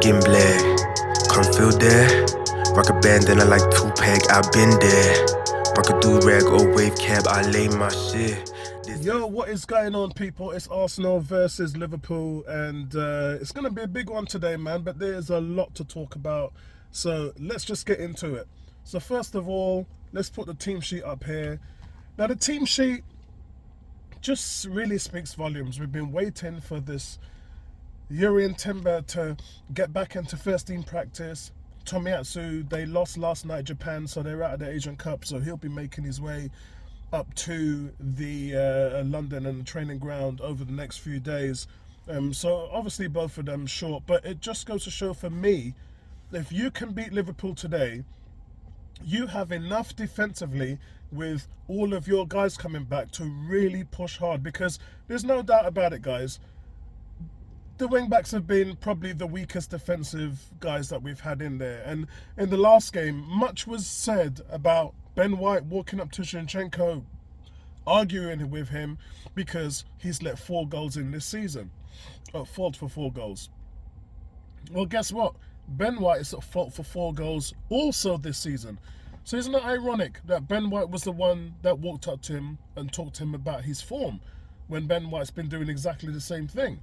Gimble, cornfield there. Rock a bandana like Tupac, I've been there. Rock a do-rag or wave cab, I lay my shit. Yo, what is going on, people? It's Arsenal versus Liverpool, and it's going to be a big one today, man, but there's a lot to talk about, so let's just get into it. So first of all, let's put the team sheet up here. Now, the team sheet just really speaks volumes. We've been waiting for this Yuri Timber to get back into first team practice. Tomiyasu, they lost last night, Japan, so they're out of the Asian Cup, so he'll be making his way up to the London and the training ground over the next few days. So obviously both of them short, but it just goes to show for me, if you can beat Liverpool today, you have enough defensively with all of your guys coming back to really push hard, because there's no doubt about it, guys. The wing-backs have been probably the weakest defensive guys that we've had in there. And in the last game, much was said about Ben White walking up to Zinchenko, arguing with him because he's let 4 goals in this season. At fault for 4 goals. Well, guess what? Ben White is at fault for 4 goals also this season. So isn't it ironic that Ben White was the one that walked up to him and talked to him about his form when Ben White's been doing exactly the same thing?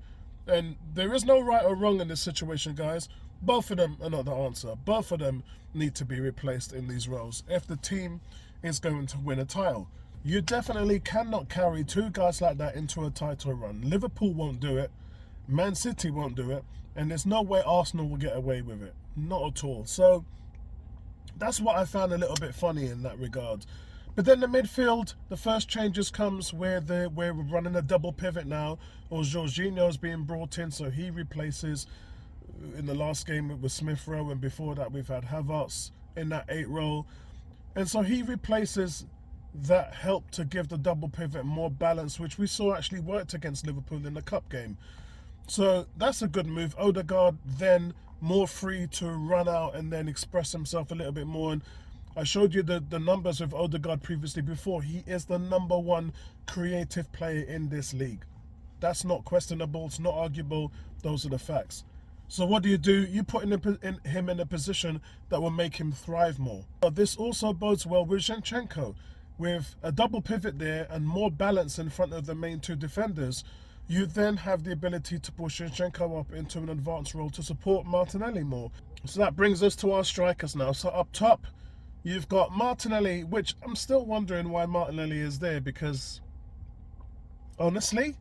And there is no right or wrong in this situation, guys. Both of them are not the answer. Both of them need to be replaced in these roles if the team is going to win a title. You definitely cannot carry 2 guys like that into a title run. Liverpool won't do it. Man City won't do it. And there's no way Arsenal will get away with it. Not at all. So that's what I found a little bit funny in that regard. But then the midfield, the first changes comes where we're running a double pivot now, or Jorginho's being brought in, so he replaces. In the last game it was Smith Rowe, and before that we've had Havertz in that 8 role, and so he replaces that help to give the double pivot more balance, which we saw actually worked against Liverpool in the cup game. So that's a good move. Odegaard then more free to run out and then express himself a little bit more. And I showed you the numbers of Odegaard previously before. He is the #1 creative player in this league. That's not questionable. It's not arguable. Those are the facts. So what do? You put him in a position that will make him thrive more. But this also bodes well with Zinchenko. With a double pivot there and more balance in front of the main 2 defenders, you then have the ability to push Zinchenko up into an advanced role to support Martinelli more. So that brings us to our strikers now. So up top, you've got Martinelli, which I'm still wondering why Martinelli is there, because honestly,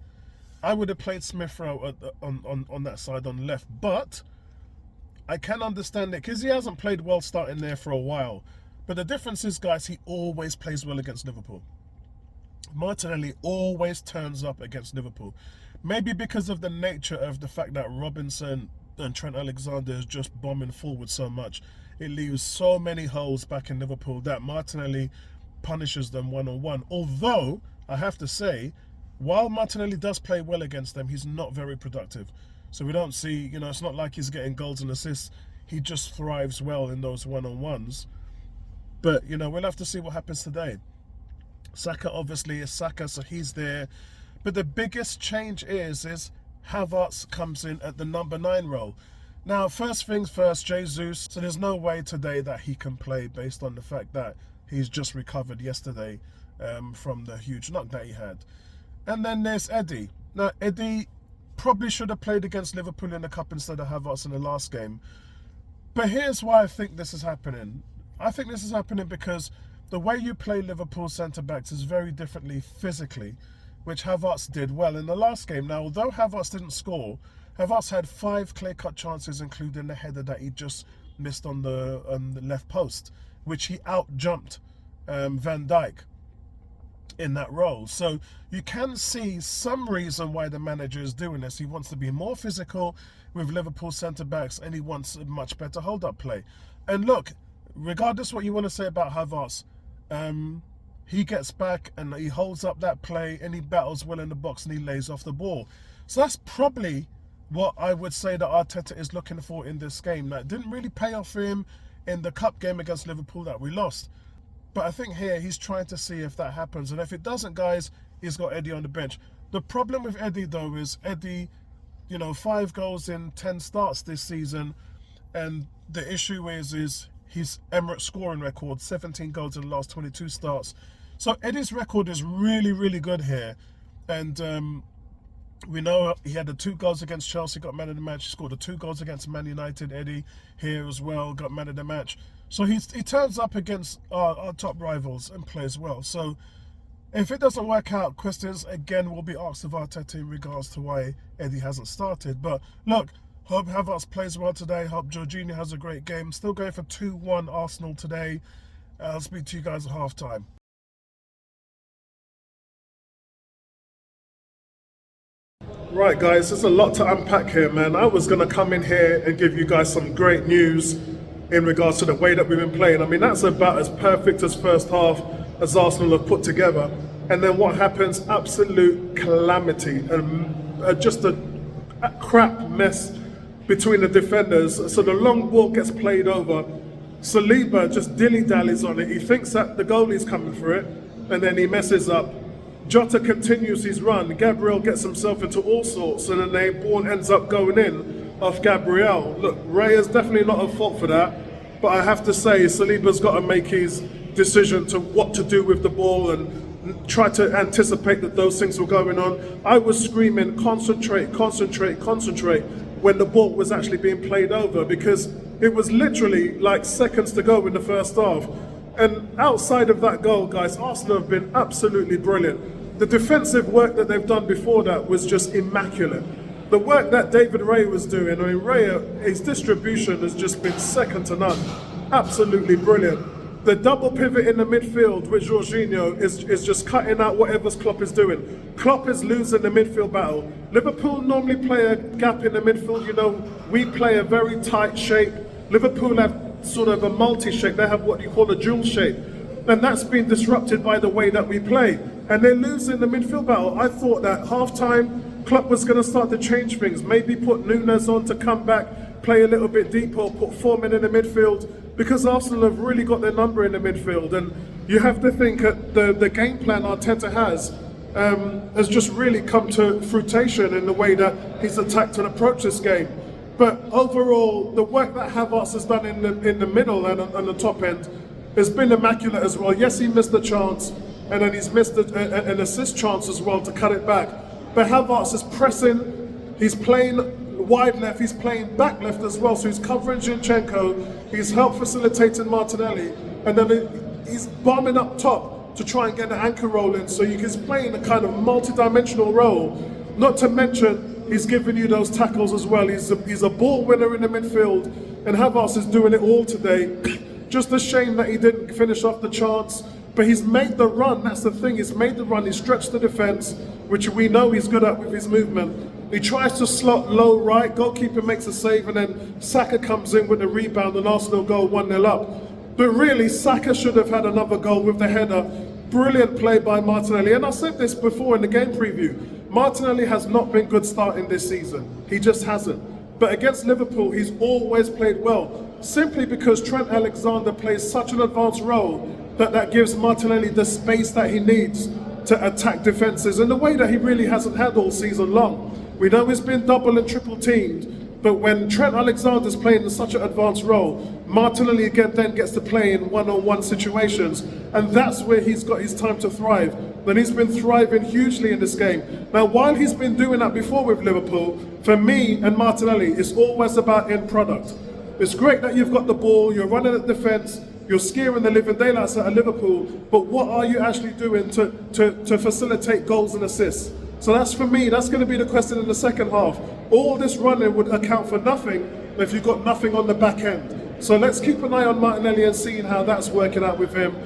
I would have played Smith Rowe on that side on the left, but I can understand it because he hasn't played well starting there for a while. But the difference is, guys, he always plays well against Liverpool. Martinelli always turns up against Liverpool. Maybe because of the nature of the fact that Robinson and Trent Alexander is just bombing forward so much. It leaves so many holes back in Liverpool that Martinelli punishes them one-on-one. Although, I have to say, while Martinelli does play well against them, he's not very productive. So we don't see, it's not like he's getting goals and assists. He just thrives well in those one-on-ones. But, we'll have to see what happens today. Saka obviously is Saka, so he's there. But the biggest change is Havertz comes in at the #9 role. Now, first things first, Jesus. So there's no way today that he can play based on the fact that he's just recovered yesterday from the huge knock that he had. And then there's Eddie. Now, Eddie probably should have played against Liverpool in the cup instead of Havertz in the last game. But here's why I think this is happening. I think this is happening because the way you play Liverpool centre-backs is very differently physically, which Havertz did well in the last game. Now, although Havertz didn't score, Havertz had 5 clear-cut chances, including the header that he just missed on the left post, which he out-jumped Van Dijk in that role. So you can see some reason why the manager is doing this. He wants to be more physical with Liverpool centre-backs, and he wants a much better hold-up play. And look, regardless what you want to say about Havertz, he gets back and he holds up that play and he battles well in the box and he lays off the ball. So that's probably what I would say that Arteta is looking for in this game. Now, it didn't really pay off for him in the cup game against Liverpool that we lost. But I think here he's trying to see if that happens. And if it doesn't, guys, he's got Eddie on the bench. The problem with Eddie, though, is Eddie 5 goals in 10 starts this season, and the issue is his Emirates scoring record, 17 goals in the last 22 starts. So Eddie's record is really, really good here, and we know he had the 2 goals against Chelsea, got man of the match. He scored the 2 goals against Man United, Eddie, here as well, got man of the match. So he turns up against our top rivals and plays well. So if it doesn't work out, questions again will be asked of Arteta in regards to why Eddie hasn't started. But look, hope Havertz plays well today. Hope Jorginho has a great game. Still going for 2-1 Arsenal today. I'll speak to you guys at half-time. Right, guys, there's a lot to unpack here, man. I was going to come in here and give you guys some great news in regards to the way that we've been playing. I mean, that's about as perfect as first half as Arsenal have put together. And then what happens? Absolute calamity and just a crap mess between the defenders. So the long ball gets played over. Saliba just dilly-dallies on it. He thinks that the goalie's coming for it, and then he messes up. Jota continues his run. Gabriel gets himself into all sorts, and then the ball ends up going in off Gabriel. Look, Raya's definitely not at fault for that, but I have to say Saliba's got to make his decision to what to do with the ball and try to anticipate that those things were going on. I was screaming, concentrate, concentrate, concentrate, when the ball was actually being played over, because it was literally like seconds to go in the first half. And outside of that goal, guys, Arsenal have been absolutely brilliant. The defensive work that they've done before that was just immaculate. The work that David Raya was doing, I mean, Raya, his distribution has just been second to none. Absolutely brilliant. The double pivot in the midfield with Jorginho is just cutting out whatever Klopp is doing. Klopp is losing the midfield battle. Liverpool normally play a gap in the midfield. We play a very tight shape. Liverpool have sort of a multi-shape. They have what you call a dual shape, and that's been disrupted by the way that we play, and they're losing the midfield battle. I thought that half-time Klopp was going to start to change things, maybe put Nunes on to come back, play a little bit deeper, or put 4 men in the midfield, because Arsenal have really got their number in the midfield. And you have to think that the game plan Arteta has just really come to fruition in the way that he's attacked and approached this game. But overall, the work that Havertz has done in the middle and on the top end has been immaculate as well. Yes, he missed the chance, and then he's missed an assist chance as well to cut it back. But Havertz is pressing, he's playing wide left, he's playing back left as well, so he's covering Zinchenko, he's helped facilitating Martinelli, and then he's bombing up top to try and get the anchor roll in, so he's playing a kind of multi-dimensional role. Not to mention, he's giving you those tackles as well. He's a ball winner in the midfield, and Havertz is doing it all today. Just a shame that he didn't finish off the chance, but he's made the run. That's the thing, he's made the run. He stretched the defence, which we know he's good at with his movement. He tries to slot low right, goalkeeper makes a save, and then Saka comes in with the rebound, and Arsenal go 1-0 up. But really, Saka should have had another goal with the header. Brilliant play by Martinelli, and I said this before in the game preview. Martinelli has not been good starting this season. He just hasn't. But against Liverpool, he's always played well, simply because Trent Alexander plays such an advanced role that gives Martinelli the space that he needs to attack defences in the way that he really hasn't had all season long. We know he's been double and triple teamed, but when Trent Alexander's playing in such an advanced role, Martinelli again then gets to play in one-on-one situations, and that's where he's got his time to thrive. And he's been thriving hugely in this game. Now, while he's been doing that before with Liverpool, for me and Martinelli, it's always about end product. It's great that you've got the ball, you're running at defence, you're scaring the living daylights out of Liverpool, but what are you actually doing to facilitate goals and assists? So that's, for me, that's going to be the question in the second half. All this running would account for nothing if you've got nothing on the back end. So let's keep an eye on Martinelli and seeing how that's working out with him.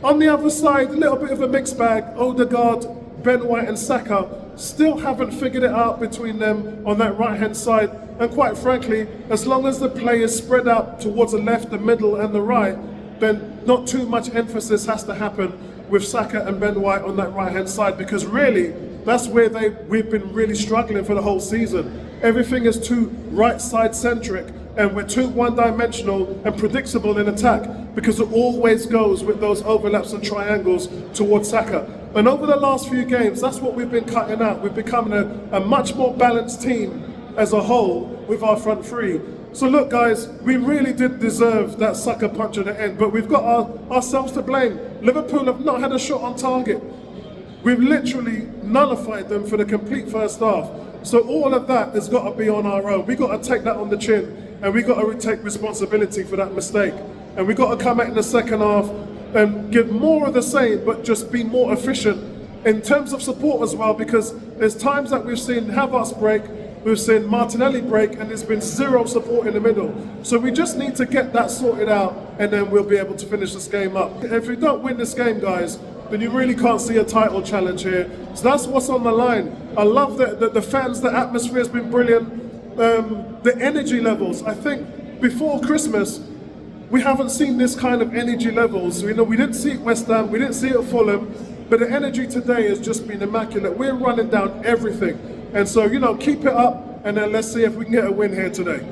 On the other side, a little bit of a mixed bag. Odegaard, Ben White and Saka still haven't figured it out between them on that right-hand side. And quite frankly, as long as the play is spread out towards the left, the middle and the right, then not too much emphasis has to happen with Saka and Ben White on that right-hand side, because really, that's where we've been really struggling for the whole season. Everything is too right-side centric, and we're too one-dimensional and predictable in attack, because it always goes with those overlaps and triangles towards Saka. And over the last few games, that's what we've been cutting out. We've become a much more balanced team as a whole with our front three. So look, guys, we really did deserve that sucker punch at the end, but we've got ourselves to blame. Liverpool have not had a shot on target. We've literally nullified them for the complete first half. So all of that has got to be on our own. We've got to take that on the chin, and we've got to take responsibility for that mistake. And we've got to come out in the second half and give more of the same, but just be more efficient in terms of support as well, because there's times that we've seen Havertz break, we've seen Martinelli break, and there's been zero support in the middle. So we just need to get that sorted out, and then we'll be able to finish this game up. If we don't win this game, guys, then you really can't see a title challenge here. So that's what's on the line. I love the fans, the atmosphere has been brilliant. The energy levels, I think before Christmas, we haven't seen this kind of energy levels. You know, we didn't see it at West Ham, we didn't see it at Fulham, but the energy today has just been immaculate. We're running down everything. And so, you know, keep it up, and then let's see if we can get a win here today.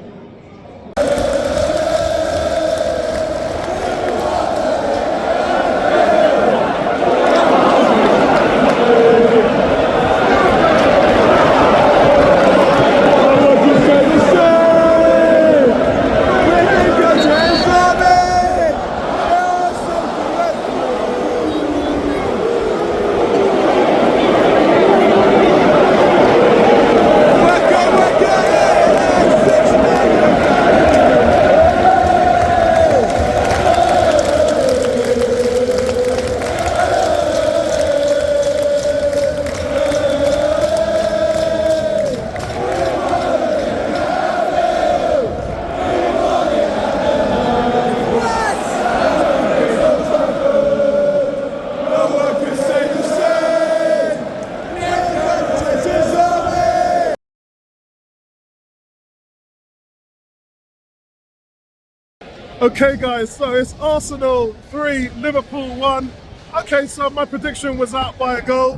Okay guys, so it's Arsenal 3, Liverpool 1. Okay, so my prediction was out by a goal.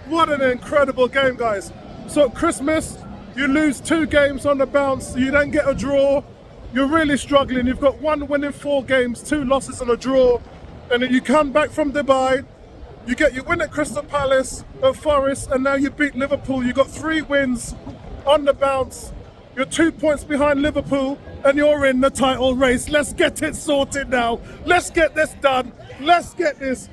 What an incredible game, guys. So at Christmas, you lose 2 games on the bounce, you then get a draw. You're really struggling. You've got 1 win in 4 games, 2 losses and a draw. And then you come back from Dubai, you win at Crystal Palace, at Forest, and now you beat Liverpool. You got 3 wins on the bounce. You're 2 points behind Liverpool, and you're in the title race. Let's get it sorted now. Let's get this done. Let's get this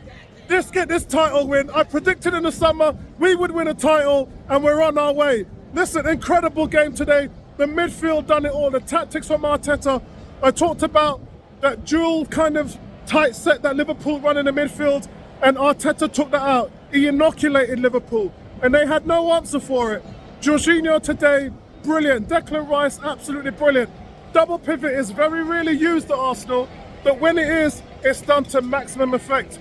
title win. I predicted in the summer we would win a title, and we're on our way. Listen, incredible game today. The midfield done it all. The tactics from Arteta. I talked about that dual kind of tight set that Liverpool run in the midfield, and Arteta took that out. He inoculated Liverpool, and they had no answer for it. Jorginho today, brilliant. Declan Rice, absolutely brilliant. Double pivot is very rarely used at Arsenal, but when it is, it's done to maximum effect.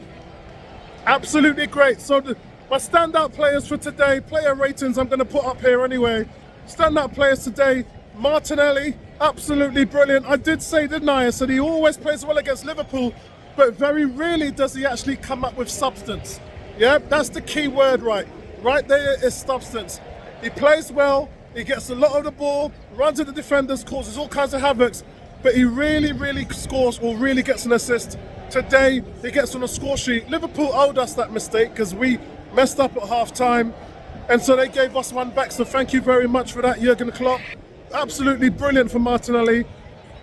Absolutely great. So my standout players for today, player ratings I'm going to put up here anyway. Standout players today, Martinelli, absolutely brilliant. I did say, didn't I said he always plays well against Liverpool, but very rarely does he actually come up with substance. Yeah, that's the key word, right? Right there is substance. He plays well, he gets a lot of the ball, runs at the defenders, causes all kinds of havocs, but he really scores or really gets an assist. Today, he gets on a score sheet. Liverpool owed us that mistake because we messed up at half time, and so they gave us one back, so thank you very much for that, Jurgen Klopp. Absolutely brilliant for Martinelli.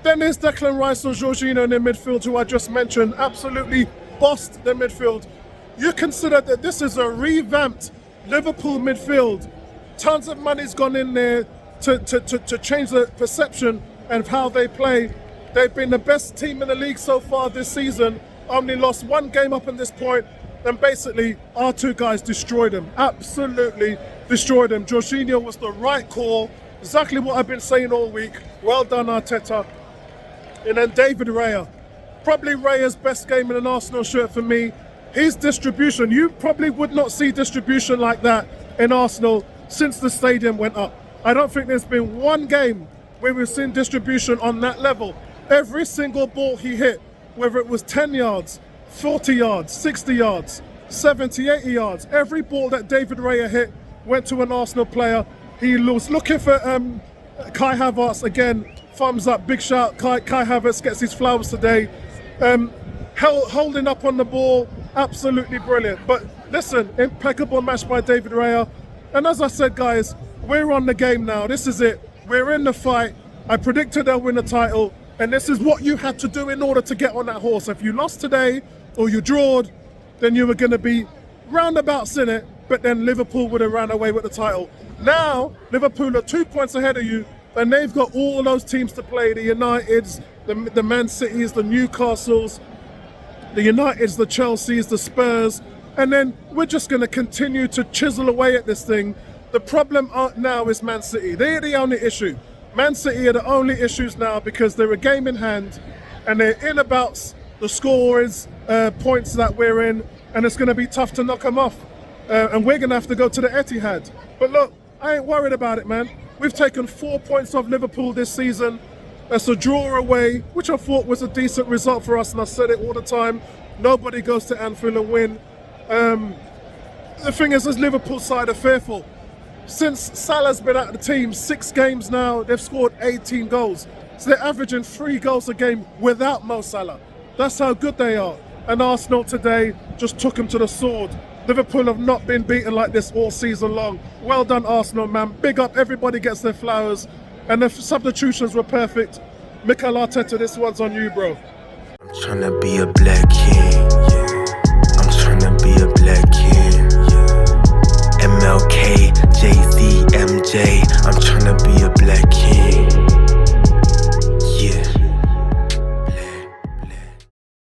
Then there's Declan Rice or Jorginho in the midfield, who I just mentioned, absolutely bossed the midfield. You consider that this is a revamped Liverpool midfield. Tons of money's gone in there to change the perception of how they play. They've been the best team in the league so far this season, only lost 1 game up at this point, and basically our 2 guys destroyed them, absolutely destroyed them. Jorginho was the right call, exactly what I've been saying all week. Well done, Arteta. And then David Raya, probably Raya's best game in an Arsenal shirt for me. His distribution, you probably would not see distribution like that in Arsenal since the stadium went up. I don't think there's been 1 game where we've seen distribution on that level. Every single ball he hit, whether it was 10 yards, 40 yards, 60 yards, 70, 80 yards, every ball that David Raya hit went to an Arsenal player. He was looking for Kai Havertz again. Thumbs up, big shout. Kai Havertz gets his flowers today. Holding up on the ball, absolutely brilliant. But Listen, impeccable match by David Raya. And as I said, guys, we're on the game now. This is it. We're in the fight. I predicted they'll win the title. And this is what you had to do in order to get on that horse. If you lost today or you drawed, then you were going to be roundabouts in it. But then Liverpool would have ran away with the title. Now, Liverpool are 2 points ahead of you. And they've got all those teams to play. The Uniteds, the Man Cities, the Newcastles, the Uniteds, the Chelseas, the Spurs. And then we're just going to continue to chisel away at this thing. The problem now is Man City. They're the only issue. Man City are the only issues now because they're a game in hand and they're in about the scores, points that we're in, and it's going to be tough to knock them off. And we're going to have to go to the Etihad. But look, I ain't worried about it, man. We've taken 4 points off Liverpool this season. That's a draw away, which I thought was a decent result for us, and I said it all the time. Nobody goes to Anfield and win. The thing is, as Liverpool side are fearful. Since Salah's been out of the team, 6 games now, they've scored 18 goals. So they're averaging 3 goals a game without Mo Salah. That's how good they are. And Arsenal today just took them to the sword. Liverpool have not been beaten like this all season long. Well done, Arsenal, man. Big up, everybody gets their flowers. And the substitutions were perfect. Mikel Arteta, this one's on you, bro. I'm tryna be a black king, yeah. I'm tryna be a black king, yeah. MLK, Jay-Z, MJ. I'm tryna be